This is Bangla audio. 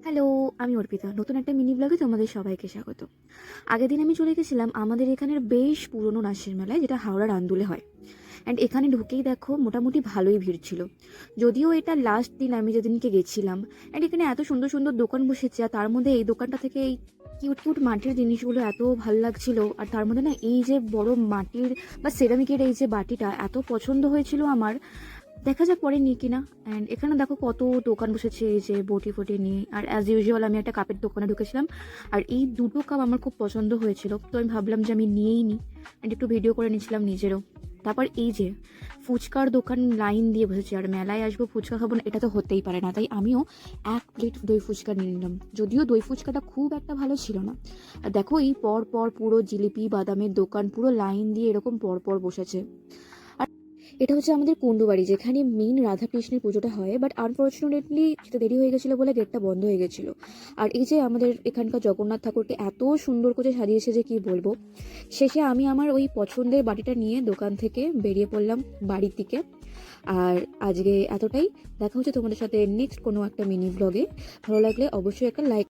হ্যালো, আমি অর্পিতা। নতুন একটা মিনি ব্লগে তোমাদের সবাইকে স্বাগত। আগের দিন আমি চলে গেছিলাম আমাদের এখানের বেশ পুরনো নাচের মেলায়, যেটা হাওড়ার আন্দুলে হয়। অ্যান্ড এখানে ঢুকেই দেখো মোটামুটি ভালোই ভিড় ছিল। যদিও এটা লাস্ট দিন আমি যেদিনকে গেছিলাম। অ্যান্ড এখানে এত সুন্দর সুন্দর দোকান বসেছে, আর তার মধ্যে এই দোকানটা থেকে এই কিউট কিউট মাটির জিনিসগুলো এত ভালো লাগছিল। আর তার মধ্যে না এই যে বড় মাটির বা সেরামিকের এই যে বাটিটা এত পছন্দ হয়েছিল আমার। দেখা যাক পরে নিই কিনা। অ্যান্ড এখানে দেখো কত দোকান বসেছে এই যে বটি ফটি নিয়ে। আর অ্যাজ ইউজুয়াল আমি একটা কাপের দোকানে ঢুকেছিলাম। আর এই দুটো কাপ আমার খুব পছন্দ হয়েছিল, তো আমি ভাবলাম যে আমি নিয়েই নিই। অ্যান্ড একটু ভিডিও করে নিয়েছিলাম নিজেরও। তারপর এই যে ফুচকার দোকান লাইন দিয়ে বসেছে, আর মেলায় আসবো ফুচকা খাবো না এটা তো হতেই পারে না, তাই আমিও 1 প্লেট দই ফুচকা নিয়ে নিলাম। যদিও দই ফুচকাটা খুব একটা ভালো ছিল না। আর দেখো এই পর পর পুরো জিলিপি বাদামের দোকান পুরো লাইন দিয়ে এরকম পর পর বসেছে। এটা হচ্ছে আমাদের কুণ্ডুবাড়ি, যেখানে মেইন রাধাকৃষ্ণের পুজোটা হয়, বাট আনফর্চুনেটলি সেটা দেরি হয়ে গেছিলো বলে গেটটা বন্ধ হয়ে গেছিলো। আর এই যে আমাদের এখানকার জগন্নাথ ঠাকুরকে এত সুন্দর করে সাজিয়েছে যে কি বলবো। শেষে আমি আমার ওই পছন্দের বাড়িটা নিয়ে দোকান থেকে বেরিয়ে পড়লাম বাড়ির দিকে। আর আজকে এতটাই। দেখা হচ্ছে তোমাদের সাথে নেক্সট কোনো একটা মিনি ব্লগে। ভালো লাগলে অবশ্যই একটা লাইক